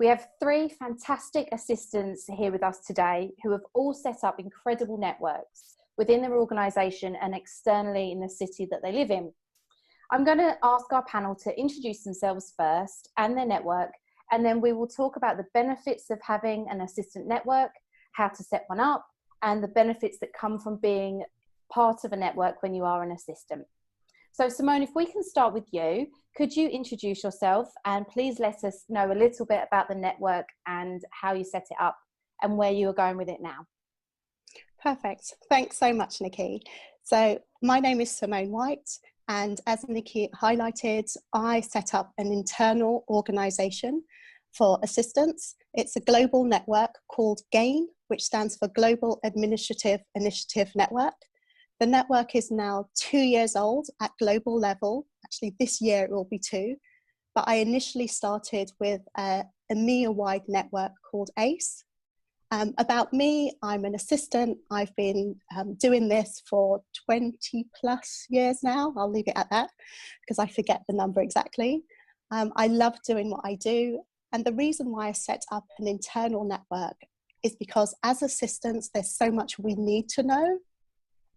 We have three fantastic assistants here with us today who have all set up incredible networks within their organisation and externally in the city that they live in. I'm going to ask our panel to introduce themselves first and their network, and then we will talk about the benefits of having an assistant network, how to set one up, and the benefits that come from being part of a network when you are an assistant. So Simone, if we can start with you, could you introduce yourself and please let us know a little bit about the network and how you set it up and where you are going with it now? Perfect. Thanks so much, Nikki. So my name is Simone White, and as Nikki highlighted, I set up an internal organisation for assistants. It's a global network called GAIN, which stands for Global Administrative Initiative Network. The network is now 2 years old at global level. Actually, this year it will be 2. But I initially started with a EMEA-wide network called ACE. About me, I'm an assistant. I've been doing this for 20 plus years now. I'll leave it at that because I forget the number exactly. I love doing what I do. And the reason why I set up an internal network is because as assistants, there's so much we need to know.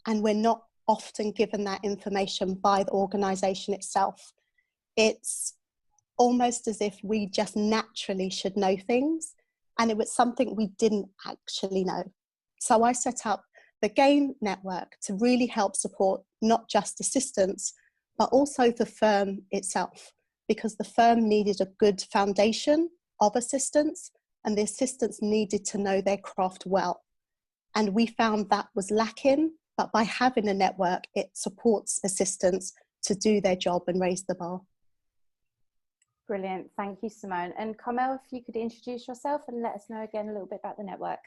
And we're not often given that information by the organisation itself. It's almost as if we just naturally should know things, and it was something we didn't actually know. So I set up the GAIN network to really help support not just assistants, but also the firm itself, because the firm needed a good foundation of assistants, and the assistants needed to know their craft well. And we found that was lacking. But by having a network, it supports assistants to do their job and raise the bar. Brilliant. Thank you, Simone. And Carmel, if you could introduce yourself and let us know again a little bit about the network.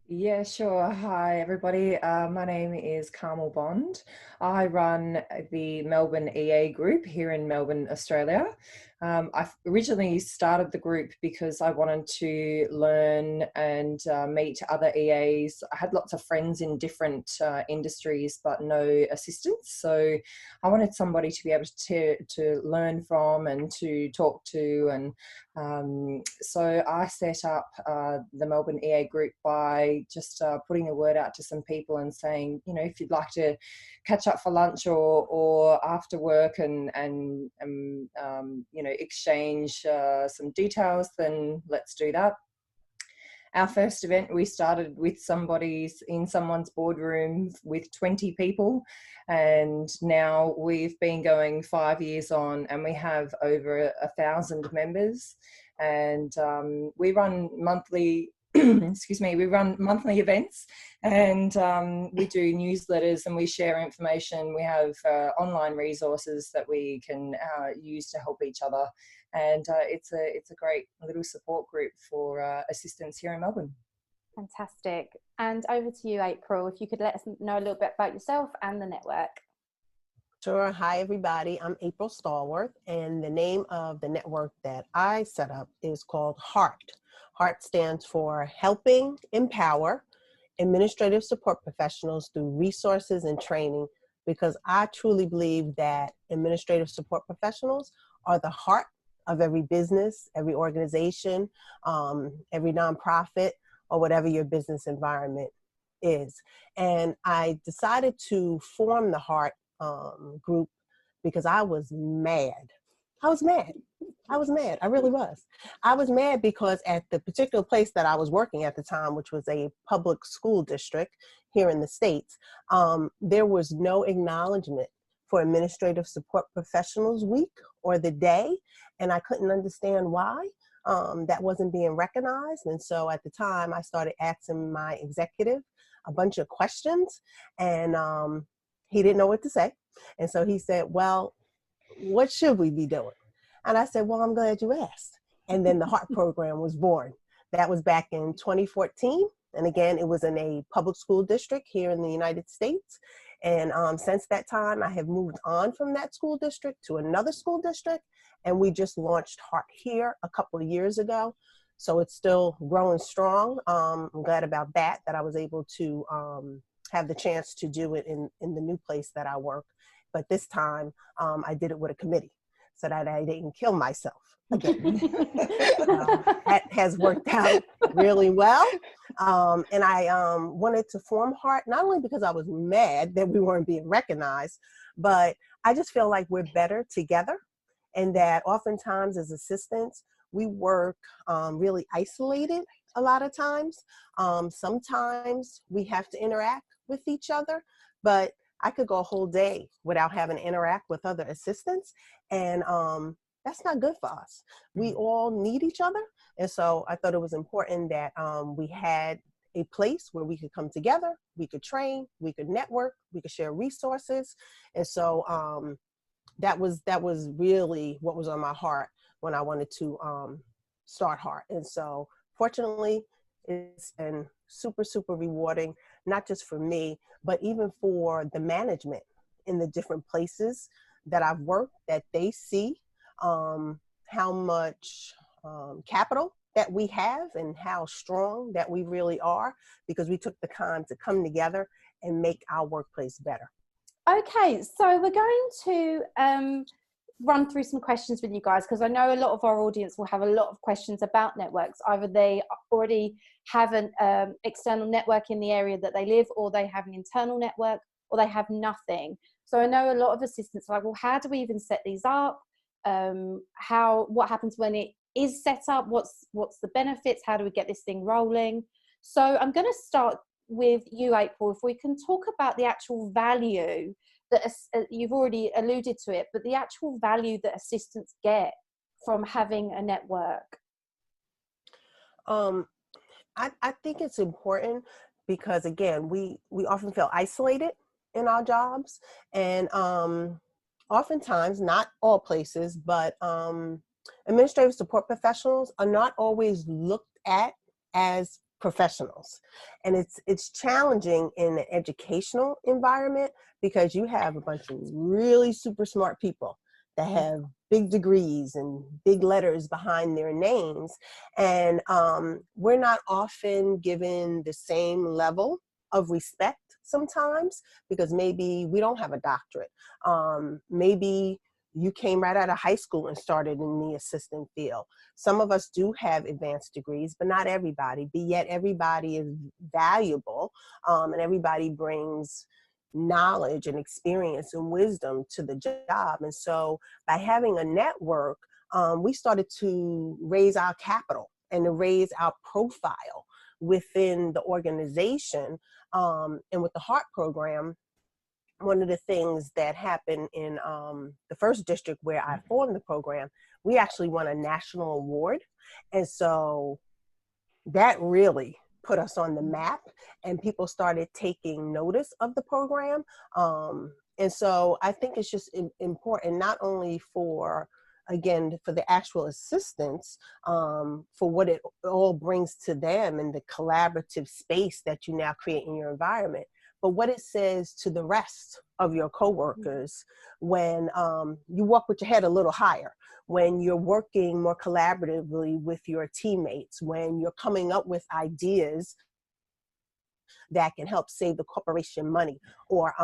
Yeah, sure. Hi, everybody. My name is Carmel Bond. I run the Melbourne EA Group here in Melbourne, Australia. I originally started the group because I wanted to learn and meet other EAs. I had lots of friends in different industries, but no assistants. So I wanted somebody to be able to learn from and to talk to. And so I set up the Melbourne EA Group by just putting the word out to some people and saying, you know, if you'd like to catch up for lunch or after work and you know, exchange some details, then let's do that. Our first event, we started with in someone's boardroom with 20 people, and now we've been going 5 years on, and we have over 1,000 members, and we run monthly we run monthly events, and we do newsletters and we share information. We have online resources that we can use to help each other, and it's a great little support group for assistants here in Melbourne. Fantastic. And over to you, April, if you could let us know a little bit about yourself and the network. Sure. Hi, everybody. I'm April Stallworth, and the name of the network that I set up is called HEART. HEART stands for Helping Empower Administrative Support Professionals Through Resources and Training, because I truly believe that administrative support professionals are the heart of every business, every organization, every nonprofit, or whatever your business environment is. And I decided to form the HEART group because I was mad. I was mad. I really was. I was mad because at the particular place that I was working at the time, which was a public school district here in the States, there was no acknowledgement for Administrative Support Professionals Week or the day. And I couldn't understand why that wasn't being recognized. And so at the time, I started asking my executive a bunch of questions, and he didn't know what to say. And so he said, well, what should we be doing? And I said, well, I'm glad you asked. And then the HEART program was born. That was back in 2014. And again, it was in a public school district here in the United States. And since that time, I have moved on from that school district to another school district. And we just launched HEART here a couple of years ago. So it's still growing strong. I'm glad about that I was able to have the chance to do it in the new place that I work. But this time I did it with a committee. so that I didn't kill myself again. That has worked out really well. And I wanted to form Heart, not only because I was mad that we weren't being recognized, but I just feel like we're better together, and that oftentimes as assistants, we work really isolated a lot of times. Sometimes we have to interact with each other, but I could go a whole day without having to interact with other assistants, and that's not good for us. We all need each other, and so I thought it was important that we had a place where we could come together, we could train, we could network, we could share resources, and so that was really what was on my heart when I wanted to start Heart. And so fortunately, it's been super, super rewarding, not just for me, but even for the management in the different places that I've worked, that they see how much capital that we have and how strong that we really are, because we took the time to come together and make our workplace better. Okay, so we're going to run through some questions with you guys, because I know a lot of our audience will have a lot of questions about networks. Either they already have an external network in the area that they live, or they have an internal network, or they have nothing. So I know a lot of assistants are like, well, how do we even set these up? What happens when it is set up? What's the benefits? How do we get this thing rolling? So I'm going to start with you, April. If we can talk about the actual value that you've already alluded to it, but the actual value that assistants get from having a network. I think it's important because, again, we often feel isolated in our jobs, and oftentimes, not all places, but administrative support professionals are not always looked at as professionals. And it's challenging in an educational environment, because you have a bunch of really super smart people that have big degrees and big letters behind their names. And we're not often given the same level of respect sometimes, because maybe we don't have a doctorate. Maybe you came right out of high school and started in the assistant field. Some of us do have advanced degrees, but not everybody. But yet everybody is valuable, and everybody brings knowledge and experience and wisdom to the job. And so by having a network, we started to raise our capital and to raise our profile within the organization. And with the Heart program, one of the things that happened in the first district where I formed the program, we actually won a national award. And so that really put us on the map, and people started taking notice of the program. And so I think it's just important, not only for, again, for the actual assistants, for what it all brings to them and the collaborative space that you now create in your environment, but what it says to the rest of your coworkers when you walk with your head a little higher, when you're working more collaboratively with your teammates, when you're coming up with ideas that can help save the corporation money, or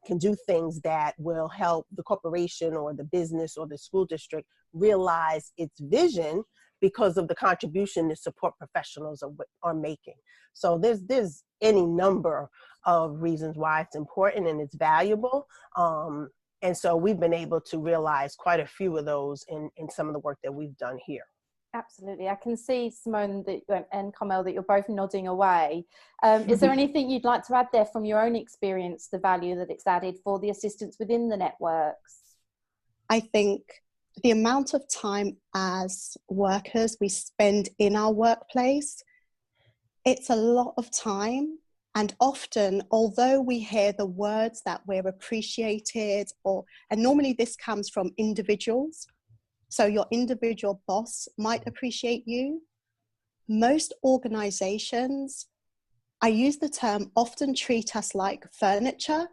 can do things that will help the corporation or the business or the school district realize its vision because of the contribution the support professionals are making. So there's any number of reasons why it's important and it's valuable. And so we've been able to realize quite a few of those in some of the work that we've done here. Absolutely. I can see, Simone and Carmel, that you're both nodding away. Is there anything you'd like to add there from your own experience, the value that it's added for the assistants within the networks? I think the amount of time as workers we spend in our workplace, it's a lot of time. And often, although we hear the words that we're appreciated, and normally this comes from individuals, so your individual boss might appreciate you. Most organizations, I use the term, often treat us like furniture,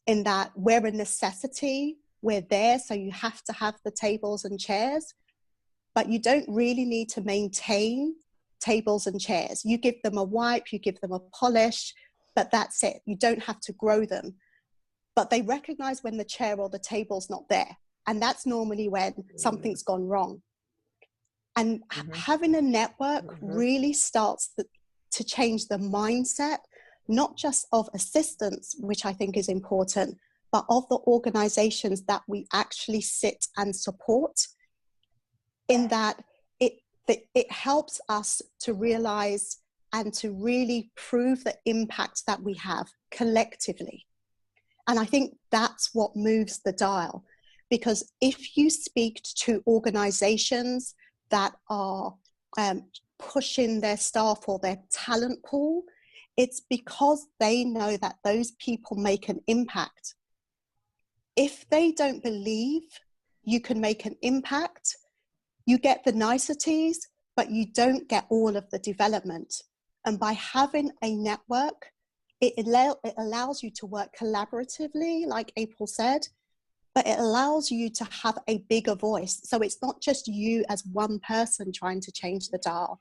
in that we're a necessity, we're there, so you have to have the tables and chairs, but you don't really need to maintain tables and chairs. You give them a wipe, you give them a polish, but that's it. You don't have to grow them. But they recognize when the chair or the table's not there, And that's normally when something's gone wrong. And having a network really starts to change the mindset, not just of assistants, which I think is important, but of the organizations that we actually sit and support, in that it helps us to realize and to really prove the impact that we have collectively. And I think that's what moves the dial, because if you speak to organizations that are pushing their staff or their talent pool, it's because they know that those people make an impact. If they don't believe you can make an impact, you get the niceties, but you don't get all of the development. And by having a network, it allows you to work collaboratively, like April said, but it allows you to have a bigger voice. So it's not just you as one person trying to change the dial.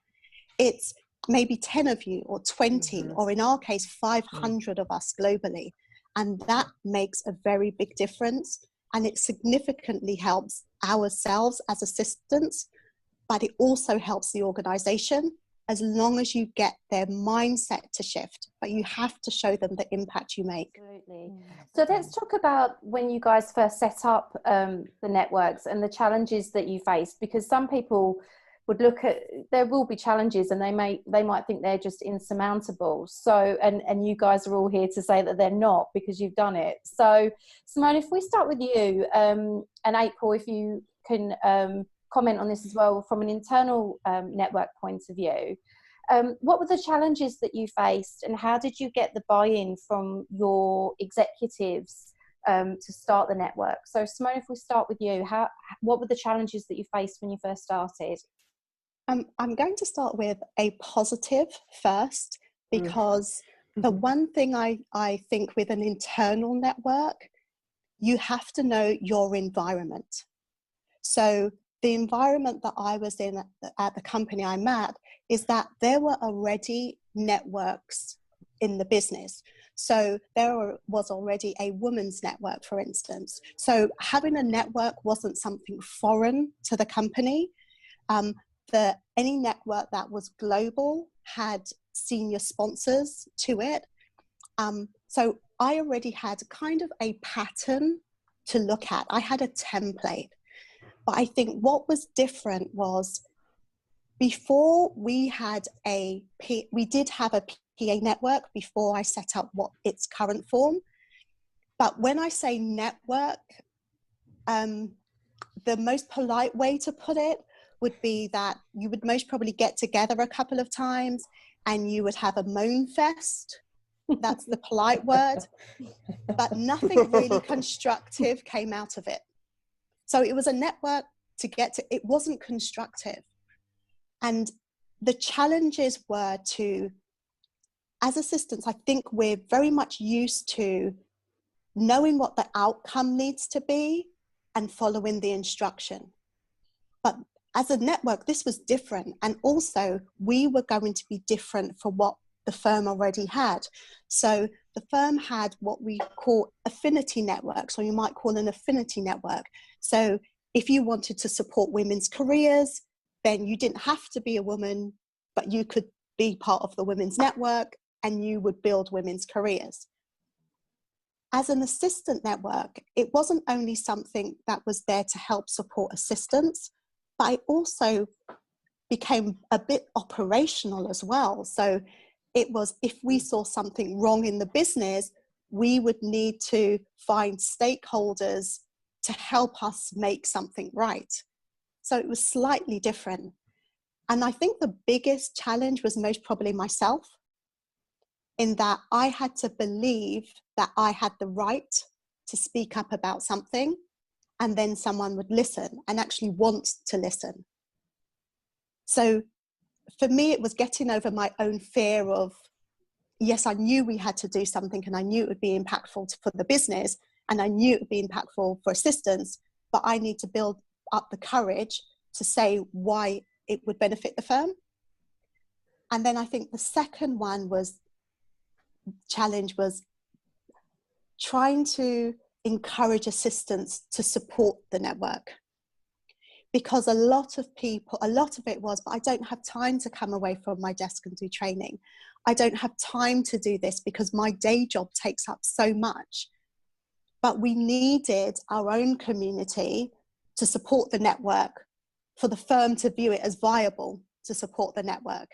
It's maybe 10 of you or 20, or in our case, 500 of us globally. And that makes a very big difference. And it significantly helps ourselves as assistants, but it also helps the organization, as long as you get their mindset to shift. But you have to show them the impact you make. Absolutely. So let's talk about when you guys first set up the networks and the challenges that you faced, because some people would look at, there will be challenges and they might think they're just insurmountable. So, and you guys are all here to say that they're not, because you've done it. So Simone, if we start with you, and April, if you can comment on this as well from an internal network point of view, what were the challenges that you faced, and how did you get the buy-in from your executives to start the network? So Simone, if we start with you, what were the challenges that you faced when you first started? I'm going to start with a positive first, because the one thing I think with an internal network, you have to know your environment. So the environment that I was in at the company I'm at is that there were already networks in the business. So there was already a women's network, for instance. So having a network wasn't something foreign to the company. Any network that was global had senior sponsors to it. So I already had kind of a pattern to look at. I had a template. But I think what was different was, before we did have a PA network before I set up its current form. But when I say network, the most polite way to put it would be that you would most probably get together a couple of times and you would have a moan fest. That's the polite word. But nothing really constructive came out of it. So it was a network to get to, it wasn't constructive. And the challenges were as assistants, I think we're very much used to knowing what the outcome needs to be and following the instruction. But as a network, this was different. And also we were going to be different for what the firm already had. So the firm had what we call affinity networks, or you might call an affinity network. So if you wanted to support women's careers, then you didn't have to be a woman, but you could be part of the women's network and you would build women's careers. As an assistant network, it wasn't only something that was there to help support assistants, but it also became a bit operational as well. So it was, if we saw something wrong in the business, we would need to find stakeholders to help us make something right. So it was slightly different. And I think the biggest challenge was most probably myself, in that I had to believe that I had the right to speak up about something, and then someone would listen and actually want to listen. So for me, it was getting over my own fear of, yes, I knew we had to do something and I knew it would be impactful for the business and I knew it would be impactful for assistants, but I need to build up the courage to say why it would benefit the firm. And then I think the second challenge was trying to encourage assistants to support the network. Because a lot of it was, but I don't have time to come away from my desk and do training. I don't have time to do this because my day job takes up so much. But we needed our own community to support the network, for the firm to view it as viable to support the network.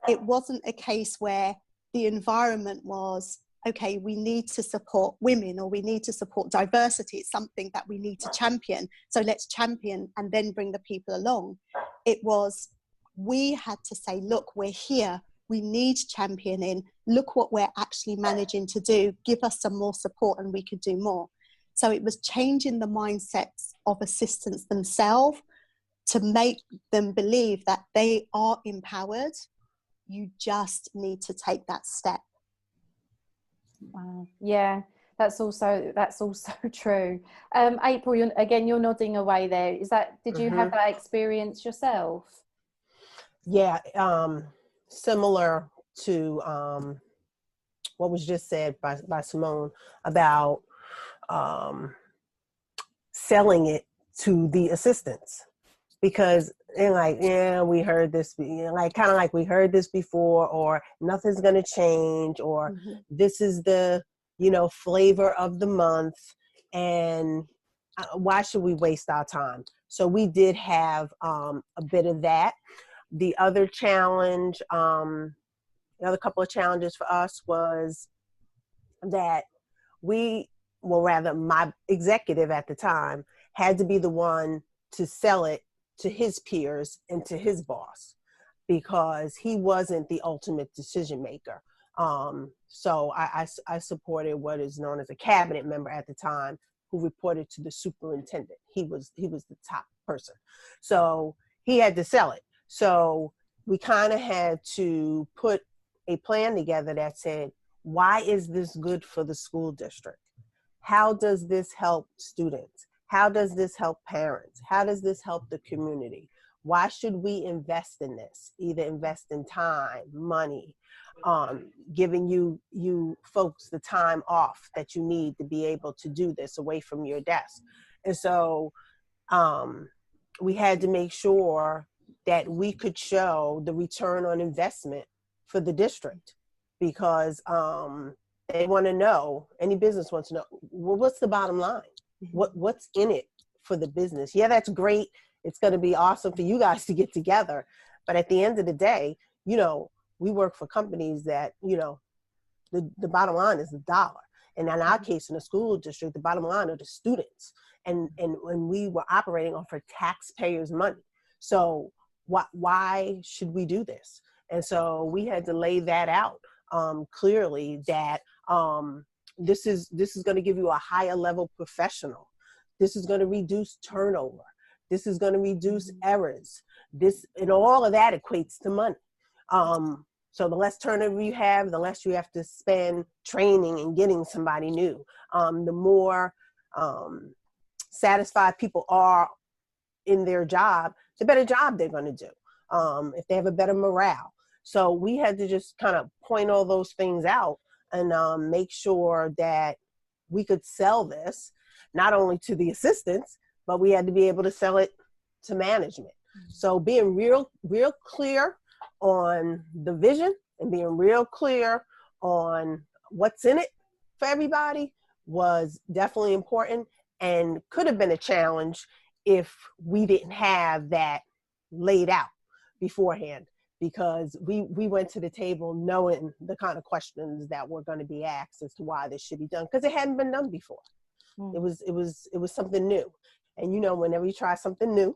It wasn't a case where the environment was, okay, we need to support women or we need to support diversity. It's something that we need to champion. So let's champion and then bring the people along. It was, we had to say, look, we're here. We need championing. Look what we're actually managing to do. Give us some more support and we could do more. So it was changing the mindsets of assistants themselves to make them believe that they are empowered. You just need to take that step. Wow. Yeah, that's also true. April, you're nodding away there. Did you have that experience yourself? Yeah, similar to what was just said by Simone about selling it to the assistants, because they're like, yeah, we heard this, kind of like we heard this before, or nothing's going to change, or this is the, flavor of the month, and why should we waste our time? So we did have a bit of that. The other challenge, the other couple of challenges for us was that my executive at the time had to be the one to sell it to his peers and to his boss, because he wasn't the ultimate decision maker. So I supported what is known as a cabinet member at the time, who reported to the superintendent. He was the top person. So he had to sell it. So we kind of had to put a plan together that said, why is this good for the school district? How does this help students? How does this help parents? How does this help the community? Why should we invest in this? Either invest in time, money, giving you folks the time off that you need to be able to do this away from your desk. And so we had to make sure that we could show the return on investment for the district, because they want to know, any business wants to know, well, what's the bottom line? What's in it for the business? Yeah, that's great. It's going to be awesome for you guys to get together. But at the end of the day, we work for companies that, the bottom line is the dollar. And in our case, in the school district, the bottom line are the students. And when we were operating off of taxpayers' money. So why should we do this? And so we had to lay that out clearly, that this is going to give you a higher level professional. This is going to reduce turnover. This is going to reduce errors. And all of that equates to money. So the less turnover you have, the less you have to spend training and getting somebody new. The more satisfied people are in their job, the better job they're going to do. If they have a better morale. So we had to just kind of point all those things out and make sure that we could sell this, not only to the assistants, but we had to be able to sell it to management. So being real clear on the vision and being real clear on what's in it for everybody was definitely important, and could have been a challenge if we didn't have that laid out beforehand, because we went to the table knowing the kind of questions that were going to be asked as to why this should be done, because it hadn't been done before. It was something new. And whenever you try something new,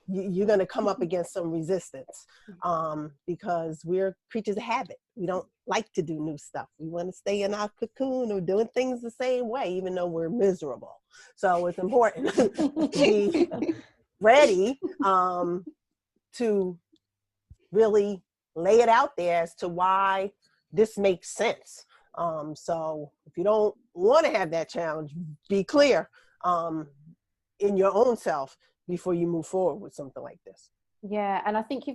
you're going to come up against some resistance, because we're creatures of habit. We don't like to do new stuff. We want to stay in our cocoon of doing things the same way, even though we're miserable. So it's important to be ready to really lay it out there as to why this makes sense. So if you don't want to have that challenge, be clear in your own self before you move forward with something like this. Yeah, and I think you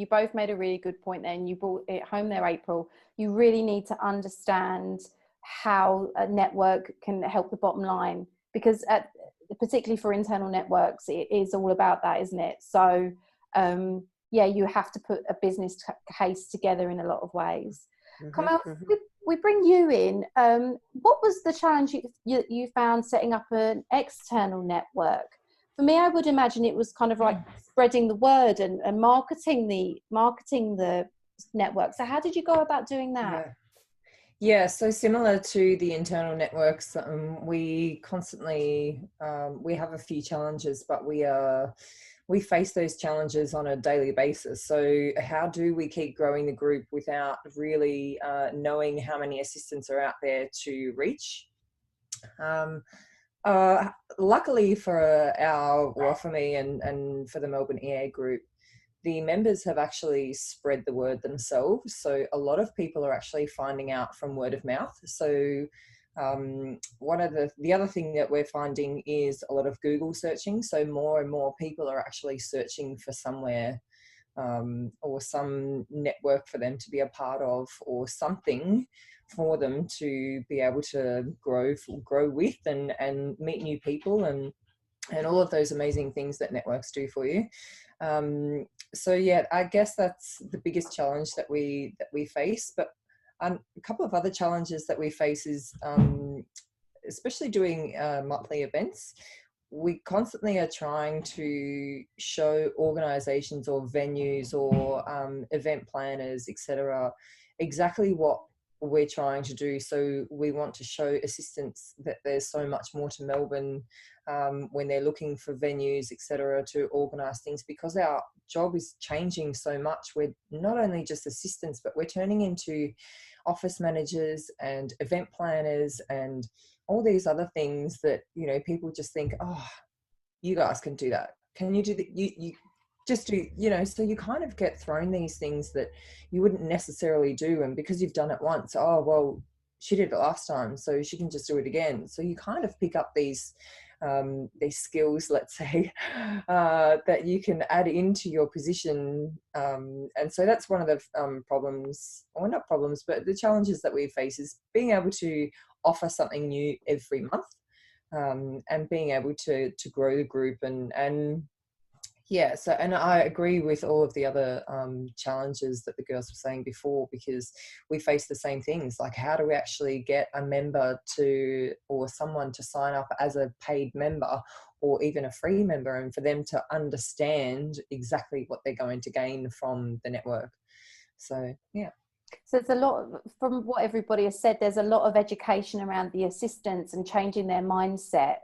both made a really good point there, and you brought it home there, April. You really need to understand how a network can help the bottom line, because particularly for internal networks, it is all about that, isn't it? So yeah, you have to put a business case together in a lot of ways. Carmel, we bring you in. What was the challenge you found setting up an external network? For me, I would imagine it was kind of like spreading the word and marketing the network. So how did you go about doing that? Yeah, so similar to the internal networks, we constantly, we have a few challenges, but we face those challenges on a daily basis. So how do we keep growing the group without really knowing how many assistants are out there to reach? Luckily for me and for the Melbourne EA Group, the members have actually spread the word themselves. So a lot of people are actually finding out from word of mouth. So one of the other thing that we're finding is a lot of Google searching. So more and more people are actually searching for somewhere or some network for them to be a part of, or something for them to be able to grow with and meet new people and all of those amazing things that networks do for you. So yeah, I guess that's the biggest challenge that we face. But a couple of other challenges that we face is especially doing monthly events. We constantly are trying to show organisations or venues or event planners, etc., exactly what we're trying to do. So we want to show assistants that there's so much more to Melbourne when they're looking for venues, etc., to organise things, because our job is changing so much. We're not only just assistants, but we're turning into office managers and event planners and all these other things that, you know, people just think, oh, you guys can do that. Can you do that? You just do, you know, so you kind of get thrown these things that you wouldn't necessarily do. And because you've done it once, oh, well, she did it last time, so she can just do it again. So you kind of pick up these skills, let's say, that you can add into your position. And so that's one of the problems, or not problems, but the challenges that we face is being able to offer something new every month, and being able to grow the group and yeah. So, and I agree with all of the other challenges that the girls were saying before, because we face the same things. Like, how do we actually get a member to, or someone to sign up as a paid member or even a free member, and for them to understand exactly what they're going to gain from the network. So, yeah. So it's a lot, from what everybody has said, there's a lot of education around the assistants and changing their mindset.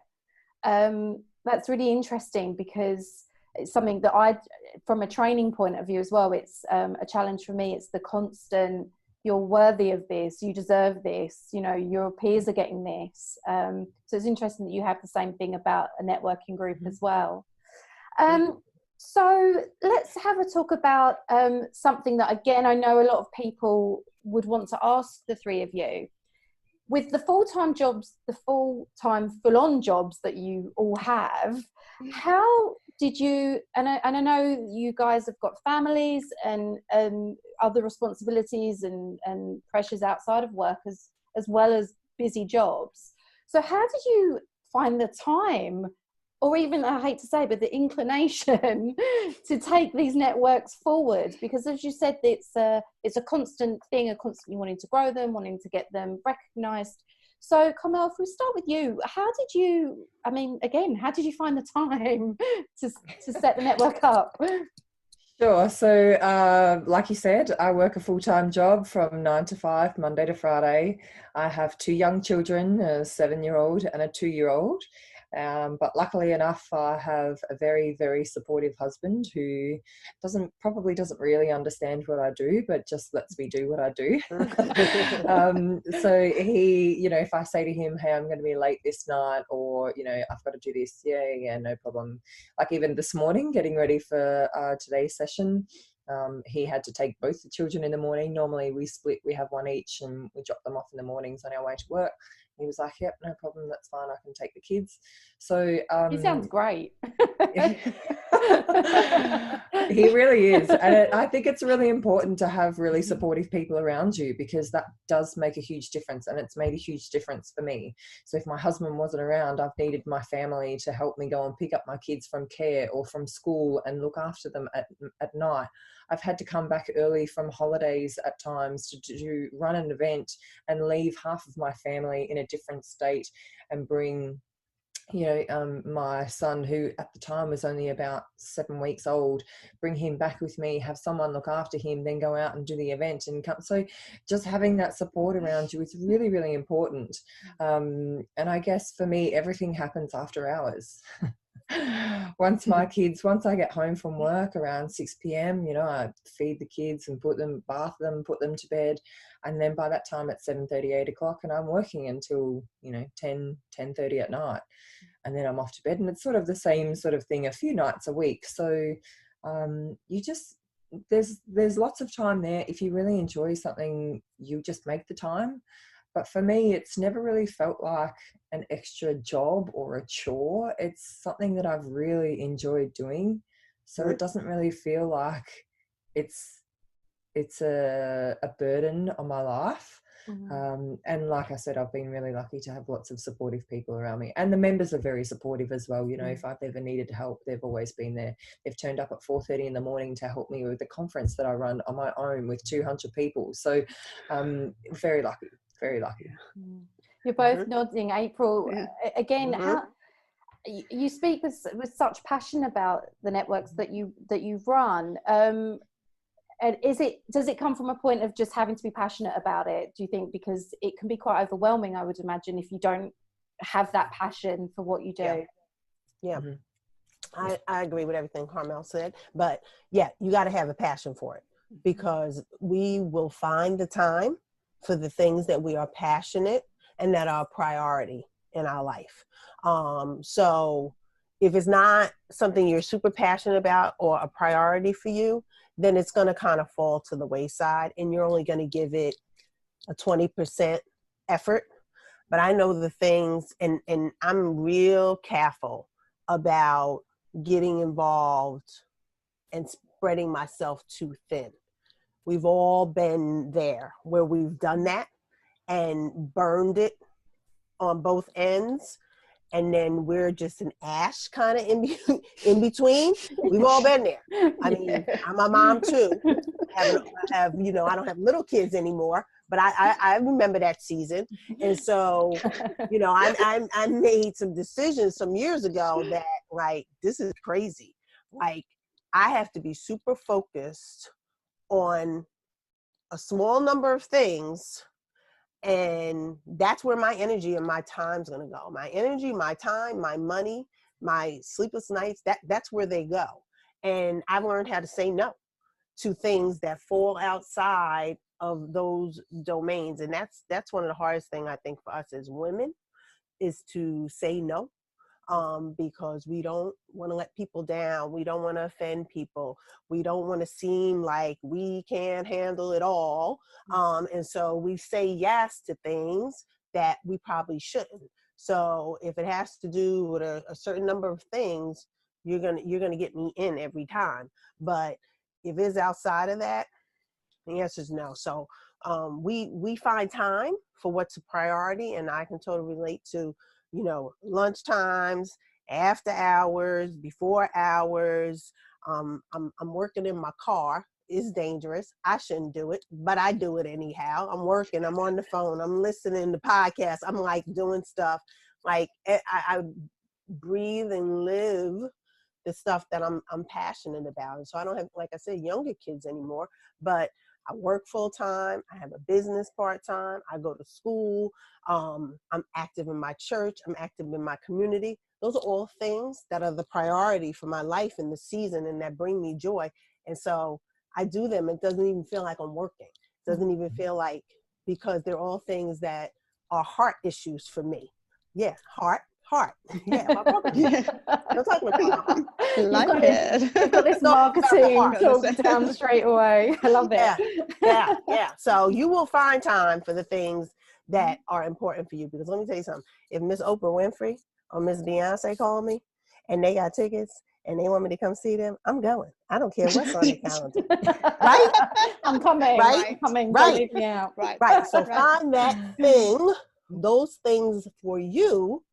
That's really interesting, because it's something that from a training point of view as well, it's a challenge for me. It's the constant, you're worthy of this, you deserve this, you know, your peers are getting this. So it's interesting that you have the same thing about a networking group as well. So let's have a talk about something that, again, I know a lot of people would want to ask the three of you. With the full-time jobs, the full-time full-on jobs that you all have, how did you, and I know you guys have got families and other responsibilities and pressures outside of work as well as busy jobs. So how did you find the time, or even, I hate to say, but the inclination to take these networks forward? Because as you said, it's a constant thing, constantly wanting to grow them, wanting to get them recognised. So Carmel, if we start with you, how did you find the time to set the network up? Sure. So, like you said, I work a full-time job from 9 to 5, Monday to Friday. I have 2 young children, a 7-year-old and a 2-year-old. But luckily enough, I have a very, very supportive husband who probably doesn't really understand what I do, but just lets me do what I do. So he, you know, if I say to him, hey, I'm going to be late this night, or, you know, I've got to do this, yeah, no problem. Like even this morning, getting ready for today's session, he had to take both the children in the morning. Normally we split, we have one each, and we drop them off in the mornings on our way to work. He was like, yep, no problem, that's fine, I can take the kids. So he sounds great. He really is. And I think it's really important to have really supportive people around you, because that does make a huge difference, and it's made a huge difference for me. So if my husband wasn't around, I've needed my family to help me go and pick up my kids from care or from school and look after them at night. I've had to come back early from holidays at times to run an event and leave half of my family in a different state and bring, my son, who at the time was only about 7 weeks old, bring him back with me, have someone look after him, then go out and do the event and come. So just having that support around you is really, really important. And I guess for me, everything happens after hours. Once I get home from work around 6 p.m, I feed the kids and bath them, put them to bed. And then by that time it's 7:30, 8 o'clock, and I'm working until, 10:30 at night. And then I'm off to bed, and it's sort of the same sort of thing a few nights a week. So there's lots of time there. If you really enjoy something, you just make the time. But for me, it's never really felt like an extra job or a chore. It's something that I've really enjoyed doing. So it doesn't really feel like it's a burden on my life. And like I said, I've been really lucky to have lots of supportive people around me. And the members are very supportive as well. If I've ever needed help, they've always been there. They've turned up at 4:30 in the morning to help me with the conference that I run on my own with 200 people. So very lucky. Very lucky. You're both nodding. April, again, how you speak with such passion about the networks that you've run. And does it come from a point of just having to be passionate about it, do you think? Because it can be quite overwhelming, I would imagine, if you don't have that passion for what you do. Yeah. I agree with everything Carmel said, but yeah, you got to have a passion for it, because we will find the time for the things that we are passionate and that are a priority in our life. So if it's not something you're super passionate about or a priority for you, then it's going to kind of fall to the wayside, and you're only going to give it a 20% effort. But I know the things, and I'm real careful about getting involved and spreading myself too thin. We've all been there where we've done that and burned it on both ends. And then we're just an ash kind of in between. We've all been there. I mean, I'm a mom too. I don't have little kids anymore, but I remember that season. And so, I made some decisions some years ago that, like, this is crazy. Like, I have to be super focused on a small number of things, and that's where my energy and my time's going to go. My energy, my time, my money, my sleepless nights, that's where they go. And I've learned how to say no to things that fall outside of those domains. And that's one of the hardest things I think for us as women, is to say no. Because we don't want to let people down. We don't want to offend people. We don't want to seem like we can't handle it all. And so we say yes to things that we probably shouldn't. So if it has to do with a certain number of things, you're gonna get me in every time. But if it's outside of that, the answer is no. So we find time for what's a priority, and I can totally relate to, lunch times, after hours, before hours. I'm working in my car. It's dangerous. I shouldn't do it, but I do it anyhow. I'm working, I'm on the phone, I'm listening to podcasts, I'm like doing stuff. Like I breathe and live the stuff that I'm passionate about. And so I don't have, like I said, younger kids anymore, but I work full time. I have a business part time. I go to school. I'm active in my church. I'm active in my community. Those are all things that are the priority for my life in the season and that bring me joy. And so I do them. It doesn't even feel like I'm working. It doesn't even feel like, because they're all things that are heart issues for me. Yeah, heart. Yeah, my brother. I'm talking about. I like it. You've got this marketing talk down straight away. I love it. Yeah. So you will find time for the things that are important for you. Because let me tell you something. If Miss Oprah Winfrey or Miss Beyonce call me and they got tickets and they want me to come see them, I'm going. I don't care what's on the calendar. Right? I'm coming. Right? I'm coming. Right. Don't leave me out. Right. Right. So Right. find that thing, those things for you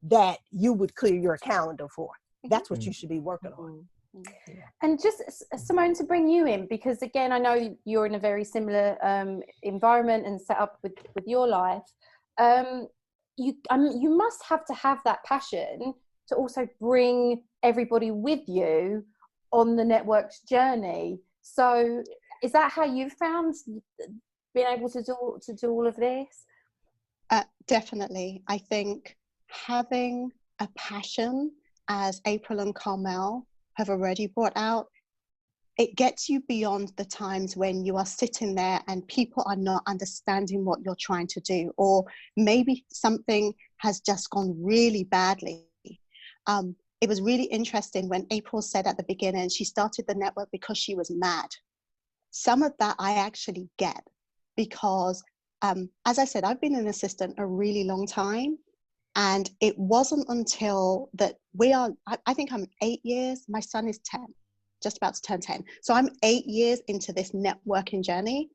that you would clear your calendar for. That's what you should be working on. And just, Simone, to bring you in, because again, I know you're in a very similar environment and set up with your life. You must have to have that passion to also bring everybody with you on the network's journey. So is that how you found being able to do all of this? Definitely. I think having a passion, as April and Carmel have already brought out, it gets you beyond the times when you are sitting there and people are not understanding what you're trying to do, or maybe something has just gone really badly. It was really interesting when April said at the beginning she started the network because she was mad. Some of that I actually get, because as I said, I've been an assistant a really long time, and it wasn't until that I think I'm 8 years, my son is 10, just about to turn 10. So I'm 8 years into this networking journey,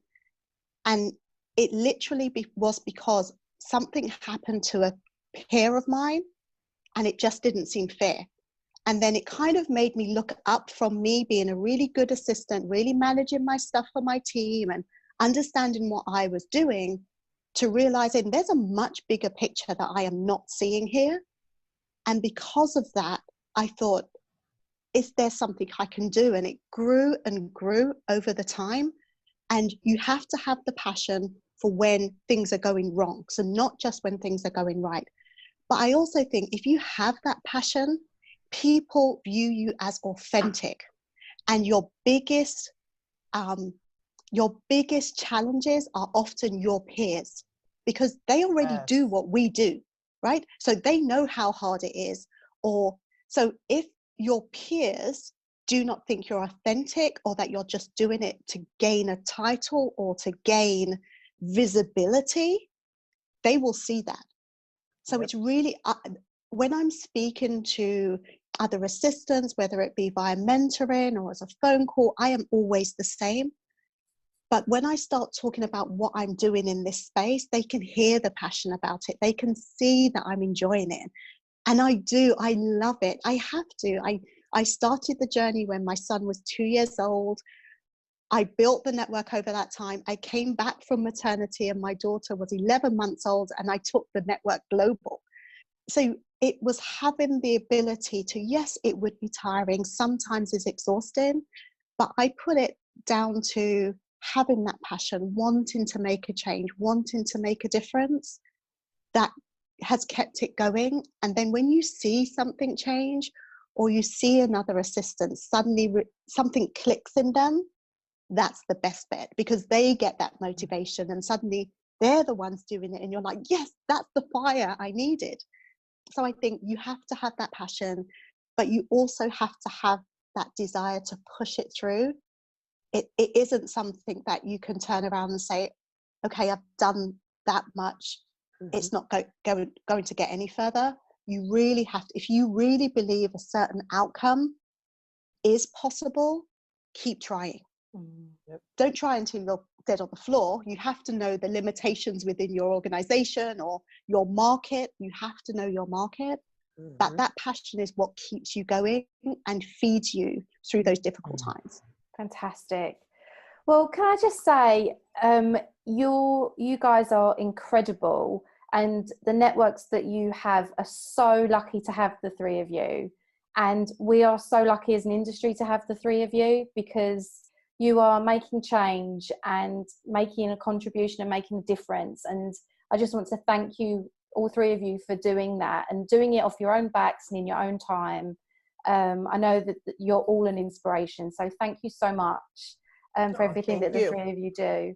and it literally was because something happened to a peer of mine and it just didn't seem fair. And then it kind of made me look up from me being a really good assistant, really managing my stuff for my team and understanding what I was doing, to realizing there's a much bigger picture that I am not seeing here. And because of that, I thought, is there something I can do? And it grew and grew over the time. And you have to have the passion for when things are going wrong. So not just when things are going right. But I also think if you have that passion, people view you as authentic. And your biggest challenges are often your peers, because they already do what we do, right? So they know how hard it is. Or so if your peers do not think you're authentic, or that you're just doing it to gain a title or to gain visibility, they will see that. So it's really, when I'm speaking to other assistants, whether it be via mentoring or as a phone call, I am always the same. But when I start talking about what I'm doing in this space, they can hear the passion about it. They can see that I'm enjoying it. And I love it. I have to. I started the journey when my son was 2 years old. I built the network over that time. I came back from maternity and my daughter was 11 months old, and I took the network global. So it was having the ability to, yes, it would be tiring. Sometimes it's exhausting, but I put it down to having that passion, wanting to make a change, wanting to make a difference, that has kept it going. And then when you see something change, or you see another assistant, suddenly something clicks in them, that's the best bet, because they get that motivation and suddenly they're the ones doing it. And you're like, yes, that's the fire I needed. So I think you have to have that passion, but you also have to have that desire to push it through. It isn't something that you can turn around and say, okay, I've done that much. It's not going to get any further. You really have to, if you really believe a certain outcome is possible, keep trying. Don't try until you're dead on the floor. You have to know the limitations within your organization or your market. You have to know your market. But that passion is what keeps you going and feeds you through those difficult times. Fantastic. Well, can I just say, you guys are incredible, and the networks that you have are so lucky to have the three of you. And we are so lucky as an industry to have the three of you, because you are making change and making a contribution and making a difference. And I just want to thank you, all three of you, for doing that and doing it off your own backs and in your own time. I know that you're all an inspiration. So thank you so much for everything that the three of you do.